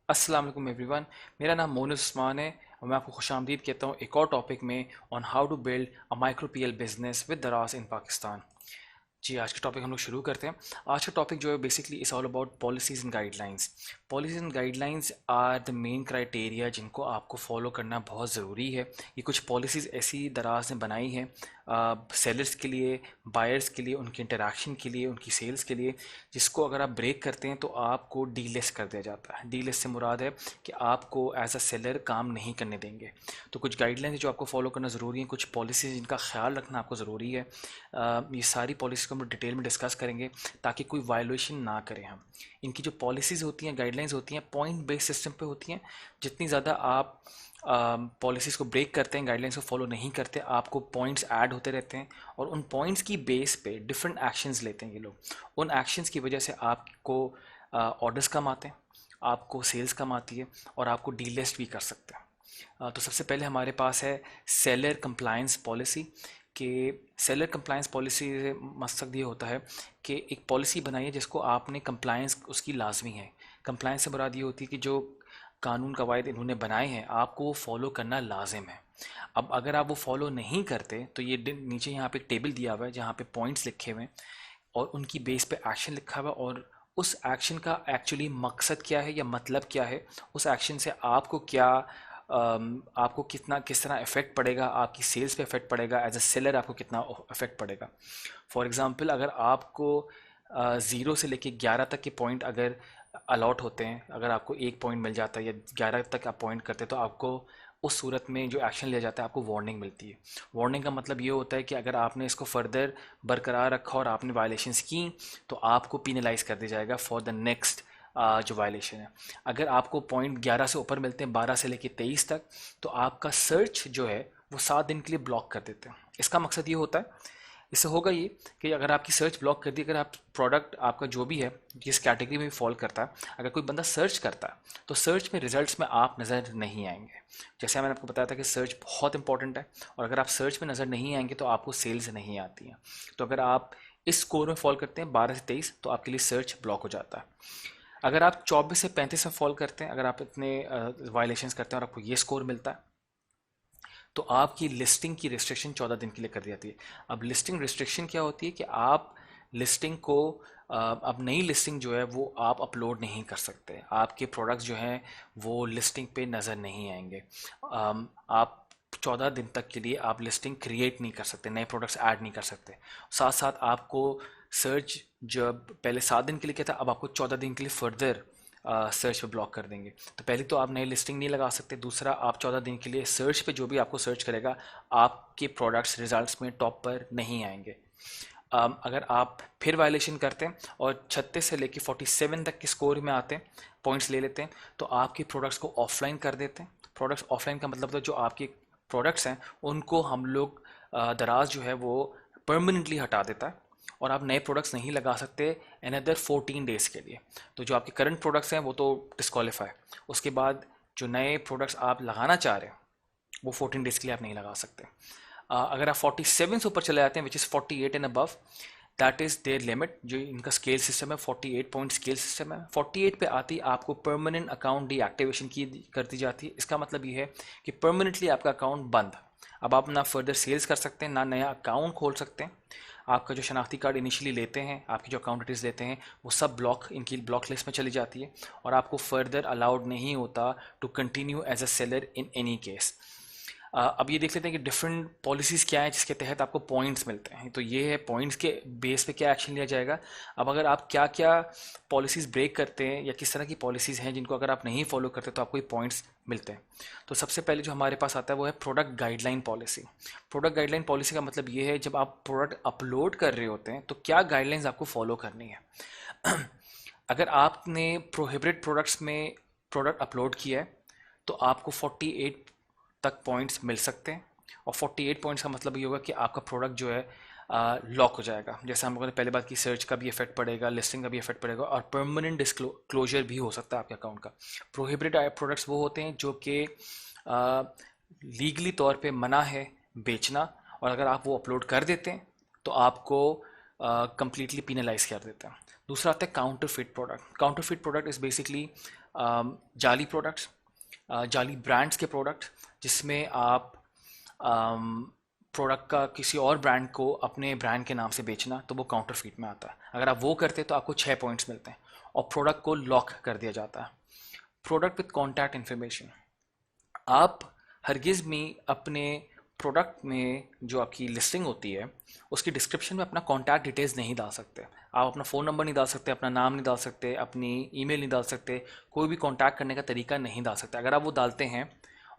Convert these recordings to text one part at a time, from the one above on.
अस्सलाम वालेकुम एवरीवन। मेरा नाम मोनस उस्मान है और मैं आपको खुशामदीद कहता हूँ एक और टॉपिक में on how to build a micro PL business with Daraz in Pakistan. जी, आज का टॉपिक हम लोग शुरू करते हैं। आज का टॉपिक जो है basically is all about policies and guidelines. Policies and guidelines are the main criteria जिनको आपको फॉलो करना बहुत ज़रूरी है। ये कुछ पॉलिसीज़ ऐसी दराज ने बनाई हैं सेलर्स के लिए, बायर्स के लिए, उनके इंटरेक्शन के लिए, उनकी सेल्स के लिए, जिसको अगर आप ब्रेक करते हैं तो आपको डीलिस्ट कर दिया जाता है। डीलिस्ट से मुराद है कि आपको एज अ सेलर काम नहीं करने देंगे। तो कुछ गाइडलाइंस जो आपको फॉलो करना ज़रूरी है, कुछ पॉलिसीज़ जिनका ख्याल रखना आपको ज़रूरी है। ये सारी पॉलिसीज़ को हम डिटेल में डिस्कस करेंगे ताकि कोई वायलेशन ना करें हम। इनकी जो पॉलिसीज़ होती हैं, गाइडलाइंस होती हैं, पॉइंट बेस्ड सिस्टम पे होती हैं। जितनी ज़्यादा आप पॉलिसीज़ को ब्रेक करते हैं, गाइडलाइंस को फॉलो नहीं करते, आपको पॉइंट्स ऐड होते रहते हैं और उन पॉइंट्स की बेस पे डिफरेंट एक्शंस लेते हैं ये लोग। उन एक्शंस की वजह से आपको ऑर्डर्स कम आते हैं, आपको सेल्स कम आती है और आपको डीलिस्ट भी कर सकते हैं। तो सबसे पहले हमारे पास है सेलर कंप्लायंस पॉलिसी। कि सेलर कंप्लायंस पॉलिसी से मकसद ये होता है कि एक पॉलिसी बनाइए जिसको आपने कंप्लायंस उसकी लाजमी है। कंप्लायंस से मुराद ये होती है कि जो कानून कवायद इन्होंने बनाए हैं आपको वो फॉलो करना लाजिम है। अब अगर आप वो फॉलो नहीं करते तो ये नीचे यहाँ पे एक टेबल दिया हुआ है जहाँ पे पॉइंट्स लिखे हुए हैं और उनकी बेस पे एक्शन लिखा हुआ है और उस एक्शन का एक्चुअली मकसद क्या है या मतलब क्या है, उस एक्शन से आपको क्या आपको कितना किस तरह इफेक्ट पड़ेगा, आपकी सेल्स पे इफेक्ट पड़ेगा, एज अ सेलर आपको कितना इफेक्ट पड़ेगा। फॉर एग्जांपल अगर आपको 0 से लेके 11 तक के पॉइंट अगर अलॉट होते हैं, अगर आपको एक पॉइंट मिल जाता है या 11 तक आप पॉइंट करते हैं तो आपको उस सूरत में जो एक्शन लिया जाता है आपको वार्निंग मिलती है। वार्निंग का मतलब ये होता है कि अगर आपने इसको फर्दर बरकरार रखा और आपने वायलेशंस की तो आपको पिनलाइज कर दिया जाएगा फॉर द नेक्स्ट जो वायलेशन है। अगर आपको पॉइंट 11 से ऊपर मिलते हैं, 12 से लेके 23 तक, तो आपका सर्च जो है वो 7 दिन के लिए ब्लॉक कर देते हैं। इसका मकसद ये होता है, इससे होगा ये कि अगर आपकी सर्च ब्लॉक कर दी, अगर आप प्रोडक्ट आपका जो भी है जिस कैटेगरी में भी फॉल करता है, अगर कोई बंदा सर्च करता है तो सर्च में रिजल्ट्स में आप नज़र नहीं आएंगे। जैसे मैंने आपको बताया था कि सर्च बहुत इंपॉर्टेंट है और अगर आप सर्च में नज़र नहीं आएंगे तो आपको सेल्स नहीं आती हैं। तो अगर आप इस स्कोर में फॉल करते हैं 12 से 23, तो आपके लिए सर्च ब्लॉक हो जाता है। अगर आप 24 से 35 में फॉल करते हैं, अगर आप इतने वायलेशंस करते हैं और आपको ये स्कोर मिलता है, तो आपकी लिस्टिंग की रिस्ट्रिक्शन 14 दिन के लिए कर दी जाती है। अब लिस्टिंग रिस्ट्रिक्शन क्या होती है कि आप लिस्टिंग को अब नई लिस्टिंग जो है वो आप अपलोड नहीं कर सकते, आपके प्रोडक्ट्स जो हैं वो लिस्टिंग पे नज़र नहीं आएंगे। आप 14 दिन तक के लिए आप लिस्टिंग क्रिएट नहीं कर सकते, नए प्रोडक्ट्स ऐड नहीं कर सकते। साथ साथ आपको सर्च, जब पहले 7 दिन के लिए क्या था, अब आपको 14 दिन के लिए फर्दर सर्च पे ब्लॉक कर देंगे। तो पहले तो आप नई लिस्टिंग नहीं लगा सकते, दूसरा आप 14 दिन के लिए सर्च पे जो भी आपको सर्च करेगा आपके प्रोडक्ट्स रिजल्ट्स में टॉप पर नहीं आएंगे। अगर आप फिर वायलेशन करते हैं और 36 से लेके 47 तक के स्कोर में आते हैं, पॉइंट्स ले लेते हैं, तो आपके प्रोडक्ट्स को ऑफलाइन कर देते हैं। प्रोडक्ट्स ऑफलाइन का मतलब तो जो आपके प्रोडक्ट्स हैं उनको हम लोग दराज जो है वो परमानेंटली हटा देता है और आप नए प्रोडक्ट्स नहीं लगा सकते अनदर 14 डेज़ के लिए। तो जो आपके करंट प्रोडक्ट्स हैं वो तो डिस्क्वालीफाई, उसके बाद जो नए प्रोडक्ट्स आप लगाना चाह रहे हैं वो 14 डेज़ के लिए आप नहीं लगा सकते। अगर आप 47 से ऊपर चले जाते हैं, which is 48 and above, that is their limit. जो इनका स्केल सिस्टम है 48 पॉइंट स्केल सिस्टम है, 48 पे आती आपको परमानेंट अकाउंट डीएक्टिवेशन की कर दी जाती है। इसका मतलब ये है कि परमानेंटली आपका अकाउंट बंद। अब आप ना फर्दर सेल्स कर सकते हैं ना नया अकाउंट खोल सकते हैं। आपका जो शनाख्ती कार्ड इनिशियली लेते हैं, आपकी जो अकाउंट डिटेल्स लेते हैं, वो सब ब्लॉक इनकी ब्लॉक लिस्ट में चली जाती है और आपको फर्दर अलाउड नहीं होता to continue as a seller in any case. अब ये देख लेते हैं कि डिफरेंट पॉलिसीज़ क्या है जिसके तहत आपको पॉइंट्स मिलते हैं। तो ये है पॉइंट्स के बेस पे क्या एक्शन लिया जाएगा। अब अगर आप क्या क्या पॉलिसीज़ ब्रेक करते हैं या किस तरह की पॉलिसीज़ हैं जिनको अगर आप नहीं फॉलो करते तो आपको ये पॉइंट्स मिलते हैं। तो सबसे पहले जो हमारे पास आता है वो है product guideline policy. Product guideline policy का मतलब ये है जब आप प्रोडक्ट अपलोड कर रहे होते हैं तो क्या गाइडलाइंस आपको फॉलो करनी है। अगर आपने प्रोहिबिटेड प्रोडक्ट्स में प्रोडक्ट अपलोड किया है तो आपको 48 तक पॉइंट्स मिल सकते हैं और 48 पॉइंट्स का मतलब ये होगा कि आपका प्रोडक्ट जो है लॉक हो जाएगा। जैसे हम लोगों ने पहले बात की, सर्च का भी इफेक्ट पड़ेगा, लिस्टिंग का भी इफेक्ट पड़ेगा और परमानेंट डिस्क्लोजर भी हो सकता है आपके अकाउंट का। प्रोहिबिटेड प्रोडक्ट्स वो होते हैं जो कि लीगली तौर पे मना है बेचना, और अगर आप वो अपलोड कर देते हैं तो आपको कंप्लीटली पिनलाइज कर देता है। दूसरा आता है counterfeit product. Counterfeit product is basically जाली प्रोडक्ट्स, जाली ब्रांड्स के प्रोडक्ट, जिसमें आप प्रोडक्ट का किसी और ब्रांड को अपने ब्रांड के नाम से बेचना, तो वो काउंटरफीट में आता है। अगर आप वो करते हैं तो आपको 6 पॉइंट्स मिलते हैं और प्रोडक्ट को लॉक कर दिया जाता है। प्रोडक्ट विथ कॉन्टैक्ट इन्फॉर्मेशन, आप हरगिज़ में अपने प्रोडक्ट में जो आपकी लिस्टिंग होती है उसकी डिस्क्रिप्शन में अपना कॉन्टैक्ट डिटेल्स नहीं डाल सकते। आप अपना फ़ोन नंबर नहीं डाल सकते, अपना नाम नहीं डाल सकते, अपनी ईमेल नहीं डाल सकते, कोई भी कॉन्टैक्ट करने का तरीका नहीं डाल सकते। अगर आप वो डालते हैं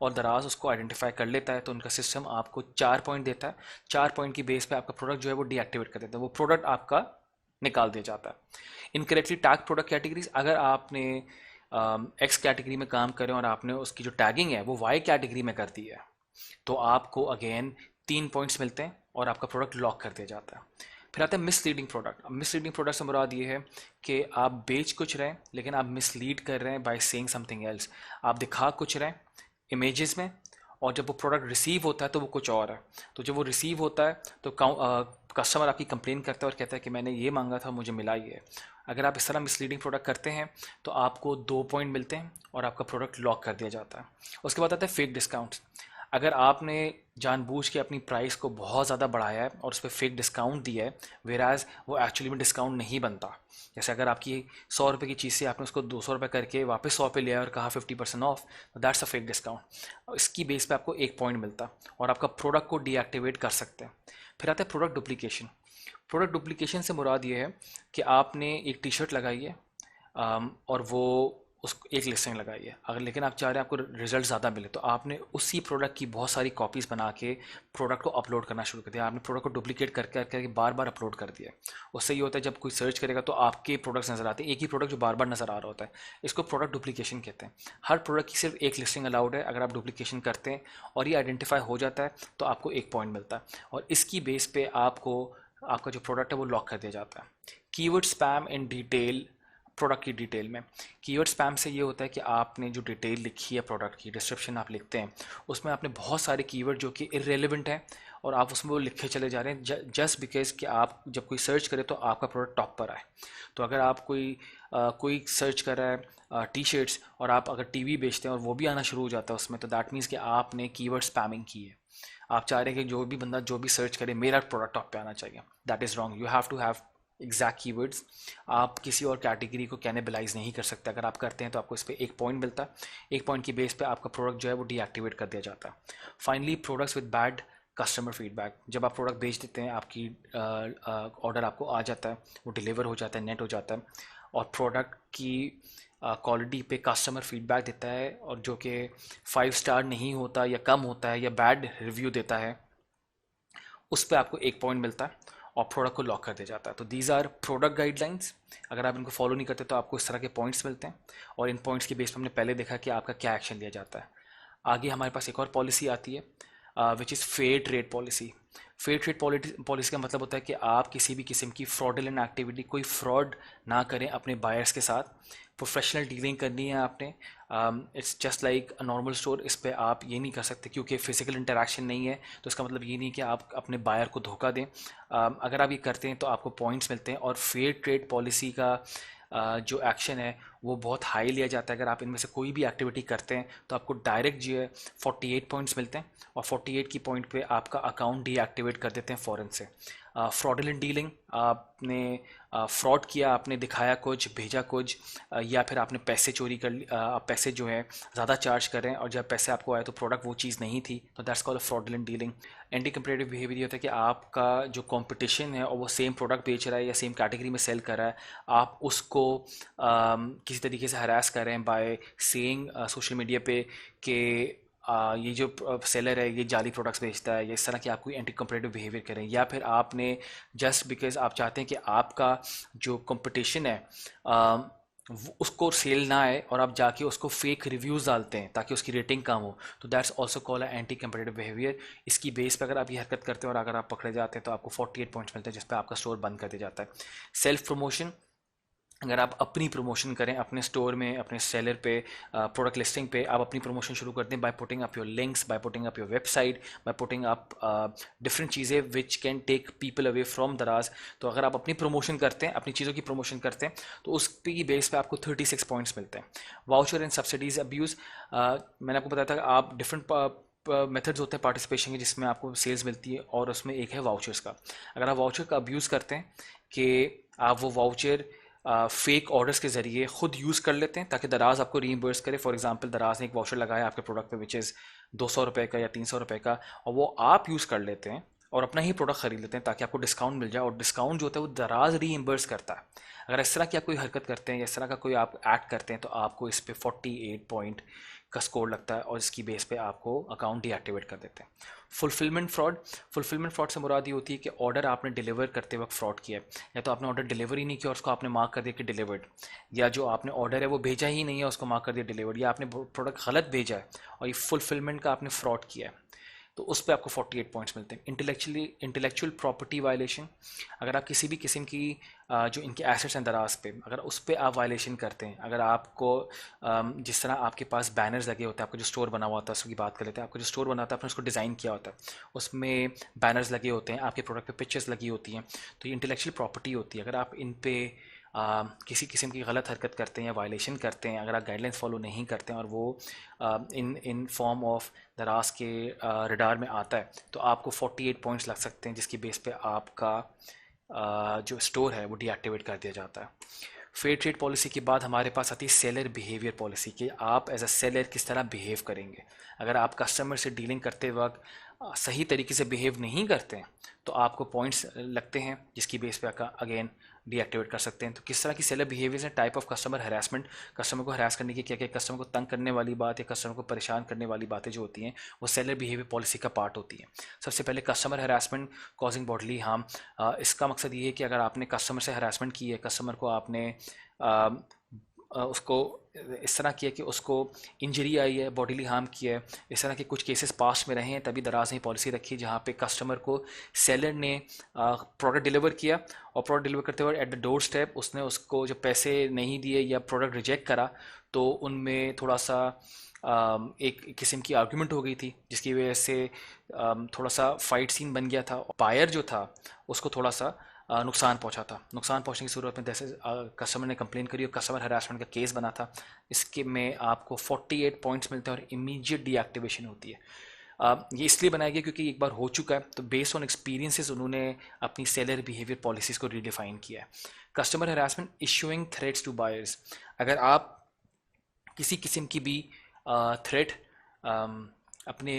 और दराज उसको आइडेंटिफाई कर लेता है तो उनका सिस्टम आपको 4 पॉइंट देता है। 4 पॉइंट की बेस पे आपका प्रोडक्ट जो है वो डीएक्टिवेट कर देता है, वो प्रोडक्ट आपका निकाल दिया जाता है। इनकरेक्टली टैग प्रोडक्ट कैटेगरीज, अगर आपने एक्स कैटेगरी में काम करें और आपने उसकी जो टैगिंग है वो वाई कैटेगरी में कर दी है, तो आपको अगेन 3 पॉइंट्स मिलते हैं और आपका प्रोडक्ट लॉक कर दिया जाता है। फिर आता है मिसलीडिंग प्रोडक्ट। अब मिसलीडिंग प्रोडक्ट से मुराद ये है कि आप बेच कुछ रहे हैं लेकिन आप मिसलीड कर रहे हैं बाय सेइंग समथिंग एल्स। आप दिखा कुछ रहे हैं इमेजेस में और जब वो प्रोडक्ट रिसीव होता है तो वो कुछ और है। तो जब वो रिसीव होता है तो कस्टमर आपकी कंप्लेन करता है और कहता है कि मैंने ये मांगा था, मुझे मिला ये है। अगर आप इस तरह मिसलीडिंग प्रोडक्ट करते हैं तो आपको 2 पॉइंट मिलते हैं और आपका प्रोडक्ट लॉक कर दिया जाता है। उसके बाद आता है फेक डिस्काउंट्स। अगर आपने जानबूझ के अपनी प्राइस को बहुत ज़्यादा बढ़ाया है और उस पर फेक डिस्काउंट दिया है, वेराज वो एक्चुअली में डिस्काउंट नहीं बनता। जैसे अगर आपकी 100 रुपये की चीज़ से आपने उसको 200 रुपये करके वापस 100 पे लिया और कहा 50% of, that's a fake discount. इसकी बेस पे आपको 1 पॉइंट मिलता और आपका प्रोडक्ट को डीएक्टिवेट कर सकते हैं। फिर आता है प्रोडक्ट डुप्लीकेशन। प्रोडक्ट डुप्लीकेशन से मुराद ये है कि आपने एक टी शर्ट लगाई है और वो उस एक लिस्टिंग लगाई है, अगर लेकिन आप चाह रहे हैं आपको रिजल्ट ज़्यादा मिले तो आपने उसी प्रोडक्ट की बहुत सारी कॉपीज़ बना के प्रोडक्ट को अपलोड करना शुरू कर दिया। आपने प्रोडक्ट को डुप्लीकेट करके बार बार अपलोड कर दिया। उससे ये होता है जब कोई सर्च करेगा तो आपके प्रोडक्ट्स नज़र आते हैं, एक ही प्रोडक्ट जो बार बार नज़र आ रहा होता है। इसको प्रोडक्ट डुप्लीकेशन कहते हैं। हर प्रोडक्ट की सिर्फ एक लिस्टिंग अलाउड है। अगर आप डुप्लीकेशन करते हैं और ये आइडेंटिफाई हो जाता है तो आपको 1 पॉइंट मिलता है और इसकी बेस पे आपको आपका जो प्रोडक्ट है वो लॉक कर दिया जाता है। Keyword spam in detail, product की डिटेल में। कीवर्ड स्पैम से ये होता है कि आपने जो डिटेल लिखी है प्रोडक्ट की, डिस्क्रिप्शन आप लिखते हैं, उसमें आपने बहुत सारे कीवर्ड जो कि इररेलेवेंट हैं और आप उसमें वो लिखे चले जा रहे हैं जस्ट बिकॉज कि आप जब कोई सर्च करे तो आपका प्रोडक्ट टॉप पर आए। तो अगर आप कोई सर्च कर रहा है टी शर्ट्स और आप अगर टीवी बेचते हैं और वो भी आना शुरू हो जाता है उसमें, तो दैट मीन्स कि आपने कीवर्ड स्पैमिंग की है। आप चाह रहे हैं कि जो भी बंदा जो भी सर्च करे मेरा प्रोडक्ट टॉप पे आना चाहिए। That is wrong. You have to have exact keywords. आप किसी और कैटेगरी को कैनिबलाइज नहीं कर सकते। अगर आप करते हैं तो आपको इस पर 1 पॉइंट मिलता है। 1 पॉइंट की बेस पे आपका प्रोडक्ट जो है वो डीएक्टिवेट कर दिया जाता है। Finally products with bad customer feedback. जब आप प्रोडक्ट बेच देते हैं, आपकी ऑर्डर आपको आ जाता है, वो डिलीवर हो जाता है, नेट हो जाता है और प्रोडक्ट की क्वालिटी पे कस्टमर फीडबैक देता है और जो कि 5 स्टार नहीं होता या कम होता है या बैड रिव्यू देता है, उस पर आपको 1 पॉइंट मिलता है और प्रोडक्ट को लॉक कर दिया जाता है। तो दीज आर प्रोडक्ट गाइडलाइंस। अगर आप इनको फॉलो नहीं करते तो आपको इस तरह के पॉइंट्स मिलते हैं और इन पॉइंट्स की बेस पर हमने पहले देखा कि आपका क्या एक्शन लिया जाता है। आगे हमारे पास एक और पॉलिसी आती है which is fair trade policy. Fair trade policy का मतलब होता है कि आप किसी भी किस्म की फ्रॉडुलेंट एक्टिविटी, कोई फ्रॉड ना करें अपने बायर्स के साथ। प्रोफेशनल डीलिंग करनी है आपने। It's just like a normal store. इस पे आप ये नहीं कर सकते क्योंकि फिजिकल इंटरेक्शन नहीं है, तो इसका मतलब ये नहीं कि आप अपने बायर को धोखा दें। अगर आप ये करते हैं तो आपको पॉइंट्स मिलते हैं और फेयर ट्रेड पॉलिसी का जो एक्शन है वो बहुत हाई लिया जाता है। अगर आप इनमें से कोई भी एक्टिविटी करते हैं तो आपको डायरेक्ट जो है 48 पॉइंट्स मिलते हैं और 48 की पॉइंट पे आपका अकाउंट डीएक्टिवेट कर देते हैं फ़ौरन से। फ्रॉडुलेंट डीलिंग, आपने फ्रॉड किया, आपने दिखाया कुछ, भेजा कुछ, या फिर आपने पैसे चोरी कर आप पैसे जो है ज़्यादा चार्ज कर रहे हैं और जब पैसे आपको आए तो प्रोडक्ट वो चीज़ नहीं थी, तो that's called fraudulent dealing. Anti competitive behaviour ये होता है कि आपका जो कंपटीशन है और वो सेम प्रोडक्ट बेच रहा है या सेम कैटेगरी में सेल कर रहा है, आप उसको किसी तरीके से हरास कर रहे हैं बाय सेइंग सोशल मीडिया पे कि ये जो सेलर है ये जाली प्रोडक्ट्स बेचता है या इस तरह की आप कोई एंटी कम्पेटिटिव बिहेवियर करें। या फिर आपने जस्ट बिकॉज आप चाहते हैं कि आपका जो कंपटीशन है उसको सेल ना आए और आप जाके उसको फेक रिव्यूज़ डालते हैं ताकि उसकी रेटिंग कम हो, तो that's also call a anti competitive behaviour. इसकी बेस पर अगर आप ये हरकत करते हैं और अगर आप पकड़े जाते हैं तो आपको 48 पॉइंट्स मिलते हैं जिस पर आपका स्टोर बंद कर दिया जाता है। सेल्फ प्रमोशन, अगर आप अपनी प्रमोशन करें अपने स्टोर में, अपने सेलर पे, प्रोडक्ट लिस्टिंग पे आप अपनी प्रमोशन शुरू कर दें by putting up your links, by putting up your website, by putting up different चीज़ें which can take people away from दराज। तो अगर आप अपनी प्रमोशन करते हैं, अपनी चीज़ों की प्रमोशन करते हैं, तो उस की बेस पे आपको 36 पॉइंट्स मिलते हैं। वाउचर एंड सब्सिडीज अब्यूज़, मैंने आपको बताया था कि आप डिफरेंट मेथड्स होते हैं पार्टिसिपेशन के जिसमें आपको सेल्स मिलती है, और उसमें एक है वाउचर्स का। अगर आप वाउचर का अब्यूज़ करते हैं कि आप वो वाउचर फेक ऑर्डर्स के ज़रिए खुद यूज़ कर लेते हैं ताकि दराज आपको रीइंबर्स करे। फॉर एग्जांपल दराज ने एक वाउचर लगाया आपके प्रोडक्ट पे विच इज़ 200 रुपये का या 300 रुपये का, और वो आप यूज़ कर लेते हैं और अपना ही प्रोडक्ट ख़रीद लेते हैं ताकि आपको डिस्काउंट मिल जाए, और डिस्काउंट जो होता है वो दराज रीइंबर्स करता है। अगर इस तरह की आप कोई हरकत करते हैं या इस तरह का कोई आप एक्ट करते हैं तो आपको इस पर 48 पॉइंट का स्कोर लगता है, और इसकी बेस पे आपको अकाउंट डीएक्टिवेट कर देते हैं। फुलफिलमेंट फ्रॉड, फुलफिलमेंट फ्रॉड से मुराद ये होती है कि ऑर्डर आपने डिलीवर करते वक्त फ्रॉड किया है, या तो आपने ऑर्डर डिलीवर ही नहीं किया और उसको आपने मार्क कर दिया कि डिलीवर्ड, या जो आपने ऑर्डर है वो भेजा ही नहीं है उसको मार्क कर दिया डिलीवर्ड, या आपने प्रोडक्ट गलत भेजा है और ये फुलफिलमेंट का आपने फ्रॉड किया है, तो उस पर आपको 48 पॉइंट्स मिलते हैं। इंटेलेक्चुअल प्रॉपर्टी वायलेशन, अगर आप किसी भी किस्म की जो इनके एसेट्स हैं दराज पे, अगर उस पर आप वायलेशन करते हैं, अगर आपको जिस तरह आपके पास बैनर्स लगे होते हैं, आपका जो स्टोर बना हुआ होता है उसकी बात कर लेते हैं, आपका जो स्टोर बना था आपने उसको डिज़ाइन किया होता है, उसमें बैनर्स लगे होते हैं, आपके प्रोडक्ट पे पिक्चर्स लगी होती हैं, तो ये इंटेलेक्चुअल प्रॉपर्टी होती है। अगर आप इन पे किसी किस्म की गलत हरकत करते हैं या वायलेशन करते हैं, अगर आप गाइडलाइंस फॉलो नहीं करते हैं और वो इन इन फॉर्म ऑफ दराज के रडार में आता है, तो आपको 48 पॉइंट्स लग सकते हैं, जिसकी बेस पे आपका जो स्टोर है वो डीएक्टिवेट कर दिया जाता है। फेयर ट्रेड पॉलिसी के बाद हमारे पास आती है सेलर बिहेवियर पॉलिसी, कि आप एज अ सेलर किस तरह बिहेव करेंगे। अगर आप कस्टमर से डीलिंग करते वक्त सही तरीके से बिहेव नहीं करते हैं तो आपको पॉइंट्स लगते हैं, जिसकी बेस पे अगेन डीएक्टिवेट कर सकते हैं। तो किस तरह की सेलर बिहेवियर्स हैं, type of customer harassment, customer को हरास करने की क्या क्या, कस्टमर को तंग करने वाली बात या कस्टमर को परेशान करने वाली बातें जो होती हैं वो सेलर बिहेवियर पॉलिसी का पार्ट होती है। सबसे पहले customer harassment causing bodily harm, इसका मकसद ये है कि अगर आपने कस्टमर से हरासमेंट की है, कस्टमर को आपने उसको इस तरह किया कि उसको इंजरी आई है, बॉडीली हार्म किया है, इस तरह के कुछ केसेस पास्ट में रहे हैं, तभी दराज ने पॉलिसी रखी जहाँ पे कस्टमर को सेलर ने प्रोडक्ट डिलीवर किया और प्रोडक्ट डिलीवर करते हुए एट द डोर स्टेप उसने उसको जो पैसे नहीं दिए या प्रोडक्ट रिजेक्ट करा, तो उनमें थोड़ा सा एक किस्म की आर्गुमेंट हो गई थी, जिसकी वजह से थोड़ा सा फाइट सीन बन गया था। बायर जो था उसको थोड़ा सा नुकसान पहुंचा था। नुकसान पहुंचने की सूरत में जैसे कस्टमर ने कंप्लेन करी और कस्टमर हरासमेंट का केस बना था, इसके में आपको 48 पॉइंट्स मिलते हैं और इमीडिएट डीएक्टिवेशन होती है। ये इसलिए बनाया गया क्योंकि एक बार हो चुका है, तो बेस्ड ऑन एक्सपीरियंसेस उन्होंने अपनी सेलर बिहेवियर पॉलिसीज़ को रीडिफाइन किया है। Customer harassment issuing threats to buyers, अगर आप किसी किस्म की भी थ्रेट अपने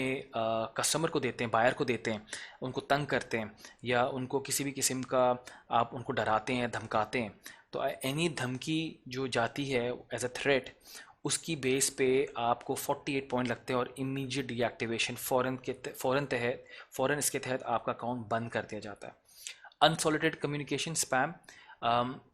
कस्टमर को देते हैं, बायर को देते हैं, उनको तंग करते हैं या उनको किसी भी किस्म का आप उनको डराते हैं, धमकाते हैं, तो एनी धमकी जो जाती है एज अ थ्रेट, उसकी बेस पे आपको 48 पॉइंट लगते हैं और इमीडिएट डीएक्टिवेशन फ़ौरन इसके तहत आपका अकाउंट बंद कर दिया जाता है। अनसॉलिटेड कम्युनिकेशन स्पैम,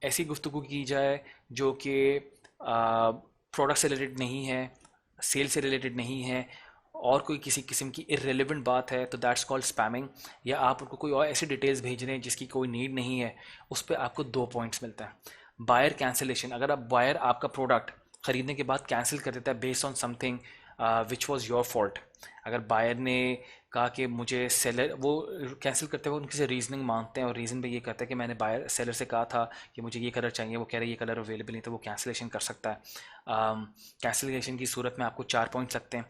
ऐसी गुफ्तगू की जाए जो कि प्रोडक्ट से रिलेटेड नहीं है, सेल से रिलेटेड नहीं है, और कोई किसी किस्म की इररेलेवेंट बात है, तो दैट्स कॉल्ड स्पैमिंग। या आप उनको कोई और ऐसी डिटेल्स भेज रहे हैं जिसकी कोई नीड नहीं है, उस पर आपको 2 पॉइंट्स मिलता है। बायर कैंसिलेशन, अगर आप बायर आपका प्रोडक्ट ख़रीदने के बाद कैंसिल कर देता है based on something which was your fault, अगर बायर ने कहा कि मुझे सेलर, वो कैंसिल करते हुए उनकी से रीजनिंग मांगते हैं और रीज़न पे ये कहता है कि मैंने बायर सेलर से कहा था कि मुझे ये कलर चाहिए, वो कह रहे हैं ये कलर अवेलेबल नहीं, तो वो कैंसिलेशन कर सकता है। कैंसिलेशन की सूरत में आपको 4 पॉइंट्स लगते हैं।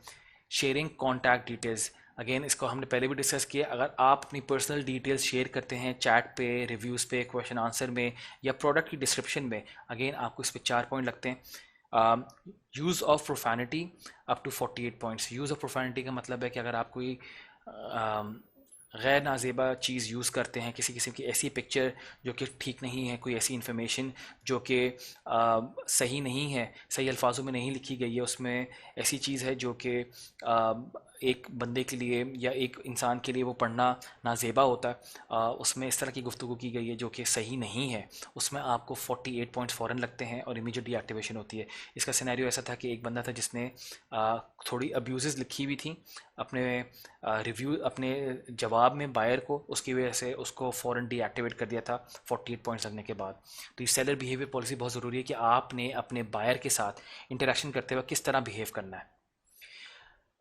शेयरिंग कॉन्टैक्ट डिटेल्स, अगेन इसको हमने पहले भी डिस्कस किया, अगर आप अपनी पर्सनल डिटेल्स शेयर करते हैं चैट पे, रिव्यूज़ पे, क्वेश्चन आंसर में या प्रोडक्ट की डिस्क्रिप्शन में, अगेन आपको इस पर 4 पॉइंट लगते हैं। Use of profanity up to 48 points. Use of profanity का मतलब है कि अगर आप कोई गैर नाजेबा चीज़ यूज़ करते हैं, किसी किस्म की ऐसी पिक्चर जो कि ठीक नहीं है, कोई ऐसी इन्फॉर्मेशन जो कि सही नहीं है, सही अल्फाजों में नहीं लिखी गई है, उसमें ऐसी चीज़ है जो कि एक बंदे के लिए या एक इंसान के लिए वो पढ़ना नाजेबा होता है, उसमें इस तरह की गुफ्तगू की गई है जो कि सही नहीं है, उसमें आपको 48 पॉइंट्स फ़ौरन लगते हैं और इमीडिएट डीएक्टिवेशन होती है। इसका सिनेरियो ऐसा था कि एक बंदा था जिसने थोड़ी अब्यूज़ लिखी हुई थी अपने रिव्यू, अपने जवाब जवाब में बायर को उसकी वजह से उसको फ़ौरन डीएक्टिवेट कर दिया था 48 पॉइंट्स लगने के बाद। तो ये सेलर बिहेवियर पॉलिसी बहुत ज़रूरी है कि आपने अपने बायर के साथ इंटरेक्शन करते वक्त किस तरह बिहेव करना है।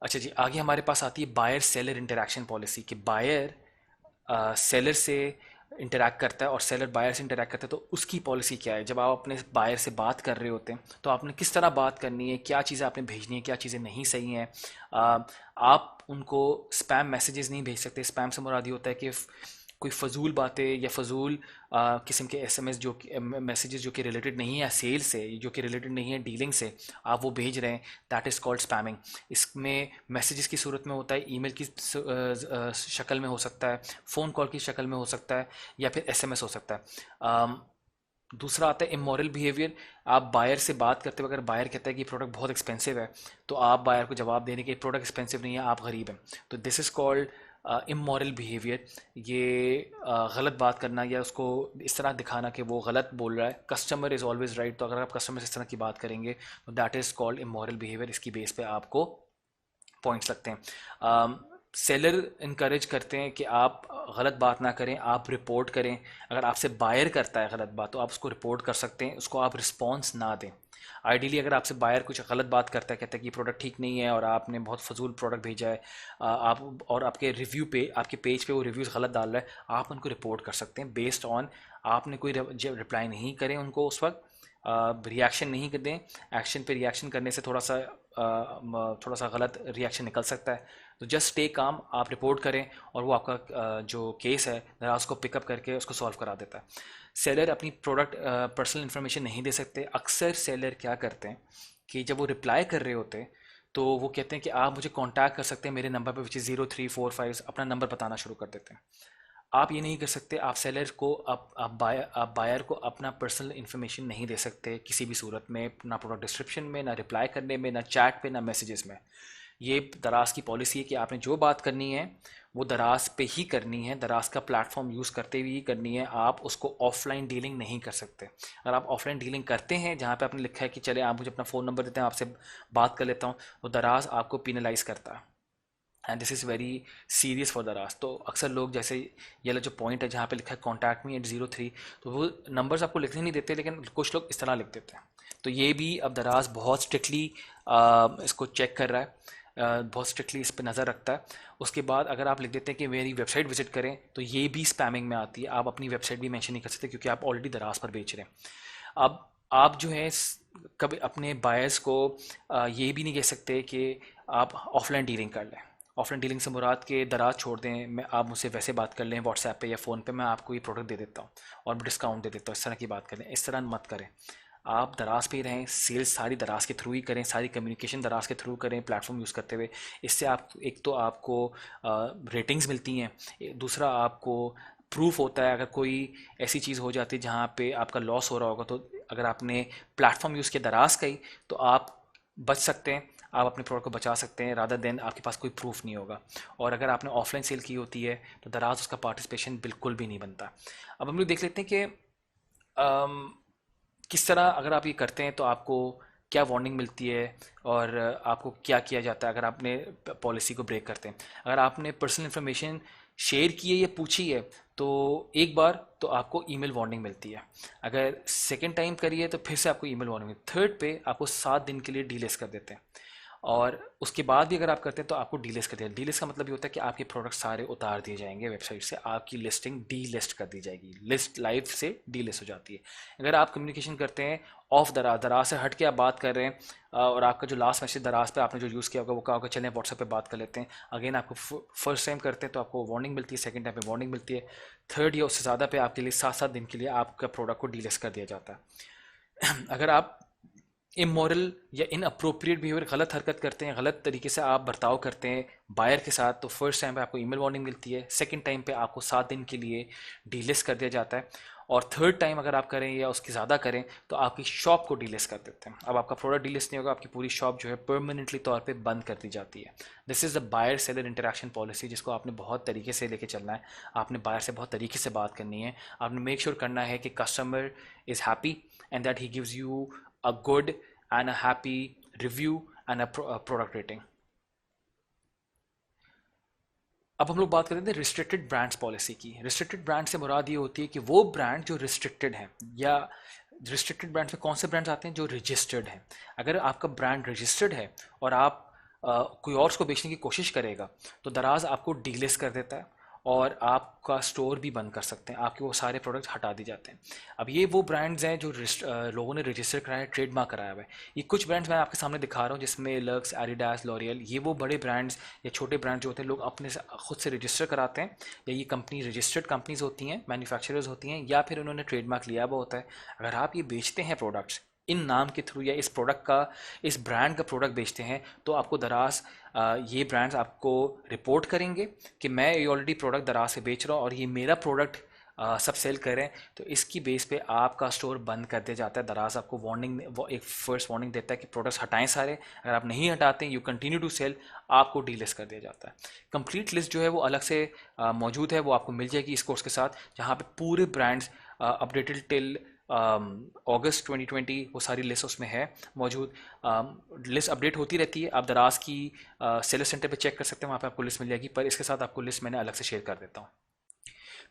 अच्छा जी, आगे हमारे पास आती है बायर सेलर इंटरेक्शन पॉलिसी कि बायर सेलर से इंटरैक्ट करता है और सेलर बायर से इंटरैक्ट करता है, तो उसकी पॉलिसी क्या है। जब आप अपने बायर से बात कर रहे होते हैं तो आपने किस तरह बात करनी है, क्या चीज़ें आपने भेजनी है, क्या चीज़ें नहीं सही हैं। आप उनको स्पैम मैसेजेस नहीं भेज सकते। स्पैम से मुराद ये होता है कि कोई फजूल बातें या फजूल किस्म के एसएमएस जो मैसेजेस जो कि रिलेटेड नहीं है सेल से, जो कि रिलेटेड नहीं है डीलिंग से, आप वो भेज रहे हैं, दैट इज़ कॉल्ड स्पैमिंग। इसमें मैसेजेस की सूरत में होता है, ईमेल की शक्ल में हो सकता है, फ़ोन कॉल की शक्ल में हो सकता है, या फिर एसएमएस हो सकता है। दूसरा आता है इमोरल बिहेवियर। आप बायर से बात करते वक्त अगर बायर कहता है कि प्रोडक्ट बहुत एक्सपेंसिव है, तो आप बायर को जवाब देने के प्रोडक्ट एक्सपेंसिव नहीं है, आप गरीब हैं, तो this is called immoral behaviour. ये गलत बात करना या उसको इस तरह दिखाना कि वो गलत बोल रहा है। कस्टमर इज़ ऑलवेज राइट, तो अगर आप कस्टमर से इस तरह की बात करेंगे तो that is called immoral behaviour. इसकी बेस पे आपको पॉइंट्स लगते हैं। सेलर इनकरेज करते हैं कि आप गलत बात ना करें, आप रिपोर्ट करें। अगर आपसे बायर करता है गलत बात तो आप उसको रिपोर्ट कर सकते हैं, उसको आप रिस्पॉन्स ना दें। आइडियली अगर आपसे बायर कुछ गलत बात करता है, कहता है कि प्रोडक्ट ठीक नहीं है और आपने बहुत फजूल प्रोडक्ट भेजा है, आप और आपके रिव्यू पे, आपके पेज पे वो रिव्यूज़ गलत डाल रहा है, आप उनको रिपोर्ट कर सकते हैं बेस्ड ऑन आपने कोई रिप्लाई नहीं करें उनको उस वक्त, रिएक्शन नहीं कर दें। एक्शन पे रिएक्शन करने से थोड़ा सा गलत रिएक्शन निकल सकता है। तो जस्ट स्टे काम, आप रिपोर्ट करें और वो आपका जो केस है ज़रा उसको पिकअप करके उसको सॉल्व करा देता है। सेलर अपनी प्रोडक्ट पर्सनल इन्फॉर्मेशन नहीं दे सकते। अक्सर सेलर क्या करते हैं कि जब वो रिप्लाई कर रहे होते हैं तो वो कहते हैं कि आप मुझे कांटेक्ट कर सकते हैं मेरे नंबर पर, विच इज़ 0345, अपना नंबर बताना शुरू कर देते हैं। आप ये नहीं कर सकते, आप सेलर को आप बायर को अपना पर्सनल इन्फॉर्मेशन नहीं दे सकते किसी भी सूरत में, ना प्रोडक्ट डिस्क्रिप्शन में, ना रिप्लाई करने में, ना चैट पे, ना मैसेजेस में। ये दराज की पॉलिसी है कि आपने जो बात करनी है वो दराज पे ही करनी है, दराज का प्लेटफॉर्म यूज़ करते हुए ही करनी है। आप उसको ऑफलाइन डीलिंग नहीं कर सकते। अगर आप ऑफलाइन डीलिंग करते हैं जहाँ पे आपने लिखा है कि चले आप मुझे अपना फ़ोन नंबर देते हैं, आपसे बात कर लेता हूँ, तो दराज आपको पिनलाइज करता है and this is very serious for दराज। तो अक्सर लोग जैसे ये वाला जो पॉइंट है जहाँ पे लिखा है कॉन्टैक्ट मी एट 03, तो वो नंबर्स आपको लिखने नहीं देते, लेकिन कुछ लोग इस तरह लिख देते हैं। तो ये भी अब दराज बहुत स्ट्रिक्टली इसको चेक कर रहा है, बहुत स्ट्रिक्टली इस पर नज़र रखता है। उसके बाद अगर आप लिख देते हैं कि मेरी वेबसाइट विजिट करें, तो ये भी स्पैमिंग में आती है। आप अपनी वेबसाइट भी मेंशन नहीं कर सकते क्योंकि आप ऑलरेडी दराज पर बेच रहे हैं। अब आप जो है कभी अपने बायर्स को ये भी नहीं कह सकते कि आप ऑफलाइन डीलिंग कर लें। ऑफलाइन डीलिंग से मुराद के दराज छोड़ दें, मैं आप मुझसे वैसे बात कर लें व्हाट्सएप पे या फ़ोन पे, मैं आपको ये प्रोडक्ट दे देता हूँ और डिस्काउंट दे देता हूँ, इस तरह की बात करें, इस तरह मत करें। आप दराज पे ही रहें, सेल्स सारी दराज के थ्रू ही करें, सारी कम्युनिकेशन दराज के थ्रू करें प्लेटफॉर्म यूज़ करते हुए। इससे आप एक तो आपको रेटिंग्स मिलती हैं, दूसरा आपको प्रूफ होता है अगर कोई ऐसी चीज़ हो जाती है जहाँ पे आपका लॉस हो रहा होगा, तो अगर आपने प्लेटफॉर्म यूज़ किया दराज का ही, तो आप बच सकते हैं, आप अपने प्रोडक्ट को बचा सकते हैं, रादर देन आपके पास कोई प्रूफ नहीं होगा। और अगर आपने ऑफलाइन सेल की होती है तो दराज उसका पार्टिसिपेशन बिल्कुल भी नहीं बनता। अब हम लोग देख लेते हैं कि किस तरह अगर आप ये करते हैं तो आपको क्या वार्निंग मिलती है और आपको क्या किया जाता है अगर आपने पॉलिसी को ब्रेक करते हैं। अगर आपने पर्सनल इन्फॉर्मेशन शेयर की है या पूछी है तो एक बार तो आपको ईमेल वार्निंग मिलती है। अगर सेकंड टाइम करिए तो फिर से आपको ईमेल वार्निंग मिलती है। थर्ड पे आपको 7 दिन के लिए डीलेस कर देते हैं। और उसके बाद भी अगर आप करते हैं तो आपको डीलिस्ट कर दिया। डीलिस्ट का मतलब ये होता है कि आपके प्रोडक्ट सारे उतार दिए जाएंगे वेबसाइट से, आपकी लिस्टिंग डी लिस्ट कर दी जाएगी, लिस्ट लाइव से डी लिस्ट हो जाती है। अगर आप कम्युनिकेशन करते हैं ऑफ दराज, दराज से हट के आप बात कर रहे हैं और आपका जो लास्ट मैसेज दराज पे आपने जो यूज़ किया होगा वो कहा होगा चलें व्हाट्सएप पे बात कर लेते हैं, अगेन आपको फर्स्ट टाइम करते हैं तो आपको वार्निंग मिलती है, सेकंड टाइम पे वार्निंग मिलती है, थर्ड या उससे ज़्यादा पे आपके लिए 7 7 दिन के लिए आपका प्रोडक्ट को डीलिस्ट कर दिया जाता है। अगर आप इमोरल या इन अप्रोप्रिएट बिहेवियर, गलत हरकत करते हैं, गलत तरीके से आप बर्ताव करते हैं बायर के साथ, तो फर्स्ट टाइम पे आपको ईमेल वार्निंग मिलती है, सेकंड टाइम पे आपको 7 दिन के लिए डीलिस्ट कर दिया जाता है, और थर्ड टाइम अगर आप करें या उसकी ज़्यादा करें तो आपकी शॉप को डीलिस्ट कर देते हैं। अब आपका प्रोडक्ट डीलिस्ट नहीं होगा, आपकी पूरी शॉप जो है परमानेंटली तौर पे बंद कर दी जाती है। This is the buyer seller interaction policy, जिसको आपने बहुत तरीके से लेके चलना है। आपने बायर से बहुत तरीके से बात करनी है। आपने मेक श्योर करना है कि customer is happy and that he gives you a good and a happy review and a product rating. अब हम लोग बात करते हैं रिस्ट्रिक्टेड ब्रांड्स पॉलिसी की। रिस्ट्रिक्टेड ब्रांड से मुराद ये होती है कि वो ब्रांड जो रिस्ट्रिक्टेड है, या रिस्ट्रिक्टेड ब्रांड्स में कौन से ब्रांड्स आते हैं जो रजिस्टर्ड हैं। अगर आपका ब्रांड रजिस्टर्ड है और आप कोई और उसको बेचने की कोशिश करेगा तो दराज आपको डीलिस्ट कर देता है और आपका स्टोर भी बंद कर सकते हैं, आपके वो सारे प्रोडक्ट्स हटा दिए जाते हैं। अब ये वो ब्रांड्स हैं जो लोगों ने रजिस्टर कराया है, ट्रेडमार्क कराया हुआ है। ये कुछ ब्रांड्स मैं आपके सामने दिखा रहा हूँ, जिसमें लक्स, एडिडास, लॉरियल, ये वो बड़े ब्रांड्स या छोटे ब्रांड जो होते हैं लोग अपने से खुद से रजिस्टर कराते हैं, या ये कंपनी रजिस्टर्ड कंपनीज होती हैं, मैन्युफैक्चरर्स होती हैं, या फिर उन्होंने ट्रेडमार्क लिया हुआ होता है। अगर आप ये बेचते हैं प्रोडक्ट्स इन नाम के थ्रू, या इस प्रोडक्ट का, इस ब्रांड का प्रोडक्ट बेचते हैं, तो आपको दराज ये ब्रांड्स आपको रिपोर्ट करेंगे कि मैं ये ऑलरेडी प्रोडक्ट दराज से बेच रहा हूँ और ये मेरा प्रोडक्ट सब सेल करें, तो इसकी बेस पे आपका स्टोर बंद कर दिया जाता है। दराज आपको वार्निंग, वो एक फर्स्ट वार्निंग देता है कि प्रोडक्ट्स हटाएं सारे। अगर आप नहीं हटाते, यू कंटिन्यू टू सेल, आपको डीलिस्ट कर दिया जाता है। कंप्लीट लिस्ट जो है वो अलग से मौजूद है, वो आपको मिल जाएगी इस कोर्स के साथ, जहाँ पे पूरे ब्रांड्स अपडेटेड टिल अगस्त 2020 वो सारी लिस्ट उसमें है मौजूद। लिस्ट अपडेट होती रहती है, आप दराज की सेलर सेंटर पे चेक कर सकते हैं, वहाँ पे आपको लिस्ट मिल जाएगी, पर इसके साथ आपको लिस्ट मैंने अलग से शेयर कर देता हूँ।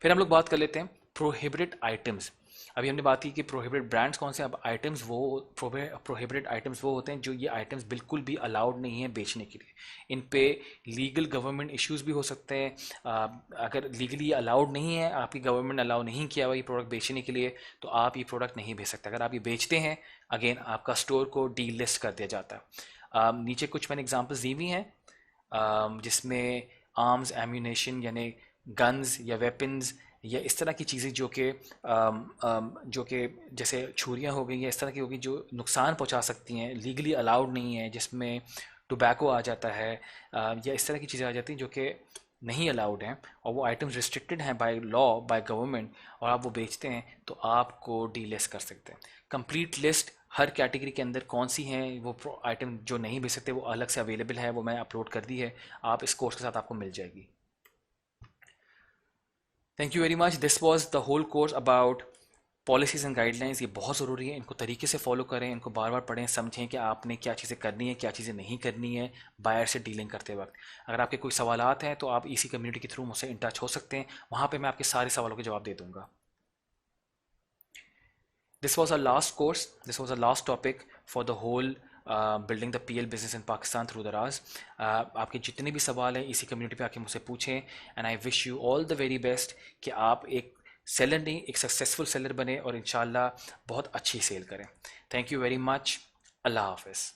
फिर हम लोग बात कर लेते हैं प्रोहिबिटेड आइटम्स। अभी हमने बात की कि प्रोहिबिटेड ब्रांड्स कौन से, अब आइटम्स वो प्रोहिबिटेड आइटम्स वो होते हैं जो ये आइटम्स बिल्कुल भी अलाउड नहीं है बेचने के लिए। इन पे लीगल गवर्नमेंट इश्यूज भी हो सकते हैं। अगर लीगली ये अलाउड नहीं है, आपकी गवर्नमेंट अलाउ नहीं किया हुआ ये प्रोडक्ट बेचने के लिए, तो आप ये प्रोडक्ट नहीं बेच सकते। अगर आप ये बेचते हैं, अगेन आपका स्टोर को डी लिस्ट कर दिया जाता है। नीचे कुछ मैंने एग्जाम्पल्स दी हुई हैं, जिसमें आर्म्स, एम्यूनेशन यानी गन्स या वेपन्स, या इस तरह की चीज़ें जो कि जैसे छुरियाँ हो गई या इस तरह की होगी जो नुकसान पहुंचा सकती हैं, लीगली अलाउड नहीं है, जिसमें टोबैको आ जाता है, या इस तरह की चीज़ें आ जाती हैं जो कि नहीं अलाउड हैं, और वो आइटम्स रिस्ट्रिक्टेड हैं बाय लॉ, बाय गवर्नमेंट, और आप वो बेचते हैं, तो आपको डीलिस्ट कर सकते हैं। कंप्लीट लिस्ट हर कैटेगरी के अंदर कौन सी हैं वो आइटम जो नहीं बेच सकते, वो अलग से अवेलेबल है, वो मैं अपलोड कर दी है, आप इस कोर्स के साथ आपको मिल जाएगी। Thank you very much. This was the whole course about policies and guidelines. ये बहुत ज़रूरी है, इनको तरीके से फॉलो करें, इनको बार बार पढ़ें, समझें कि आपने क्या चीज़ें करनी है, क्या चीज़ें नहीं करनी है बायर से डीलिंग करते वक्त। अगर आपके कोई सवालात हैं तो आप इसी कम्युनिटी के थ्रू मुझसे इन टच हो सकते हैं, वहाँ पे मैं आपके सारे सवालों के जवाब दे दूँगा। This was our last course. This was our last topic for the whole building the PL business in Pakistan through Daraz. आपके जितने भी सवाल हैं इसी कम्युनिटी पे आके मुझसे पूछें, and I wish you all the very best कि आप एक सेलर नहीं, एक सक्सेसफुल सेलर बने और इंशाल्लाह बहुत अच्छी सेल करें। Thank you very much. अल्लाह हाफिज़।